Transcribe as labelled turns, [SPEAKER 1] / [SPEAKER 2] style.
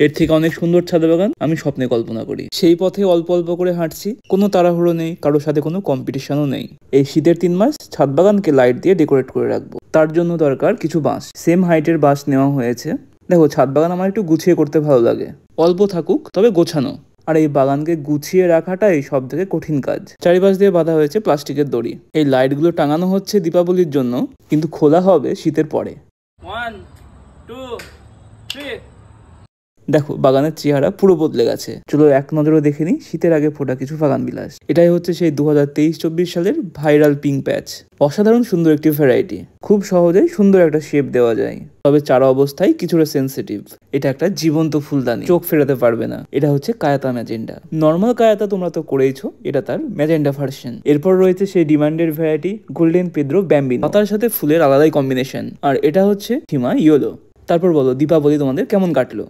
[SPEAKER 1] এর থেকে অনেক সুন্দর ছাদ বাগান আমি স্বপ্নে কল্পনা করি। সেই পথে অল্প অল্প করে হাঁটছি, কোনো তাড়াহুড়ো নেই, কারোর সাথে কোনো কম্পিটিশনও নেই। এই শীতের 3 মাস ছাদ বাগানকে লাইট দিয়ে ডেকোরেট করে রাখবো। তার জন্য দরকার কিছু বাঁশ। সেম হাইটের বাঁশ নেওয়া হয়েছে। দেখো, ছাদ বাগান আমার একটু গুছিয়ে করতে ভালো লাগে, অল্প থাকুক তবে গোছানো। আর এই বাগানকে গুছিয়ে রাখাটাই সব থেকে কঠিন কাজ। চারিপাশ দিয়ে বাঁধা হয়েছে প্লাস্টিকের দড়ি। এই লাইটগুলো টাঙানো হচ্ছে দীপাবলির জন্য, কিন্তু খোলা হবে শীতের পরে। 1 2 3। দেখো, বাগানের চেহারা পুরো বদলে গেছে। চলো এক নজরে দেখে নিই শীতের আগে ফোটা কিছু বাগান বিলাস। এটাই হচ্ছে সেই 2023-24 সালের ভাইরাল পিঙ্ক প্যাচ। অসাধারণ সুন্দর একটি ভ্যারাইটি। খুব সহজেই সুন্দর একটা শেপ দেওয়া যায়, তবে চারা অবস্থায় কিছুটা সেন্সিটিভ। এটা একটা জীবন্ত ফুলদানি, চোখ ফেরাতে পারবে না। এটা হচ্ছে কায়াতা ম্যাজেন্ডা। নর্মাল কায়াতা তোমরা তো করেইছো, এটা তার ম্যাজেন্ডা ভার্সন। এরপর রয়েছে সেই ডিমান্ডেড ভ্যারাইটি গোল্ডেন পেদ্রো ব্যাম্বিনো। পাতার সাথে ফুলের আলাদাই কম্বিনেশন। আর এটা হচ্ছে হিমা ইয়েলো। তারপর বলো, দীপাবলি তোমাদের কেমন কাটলো?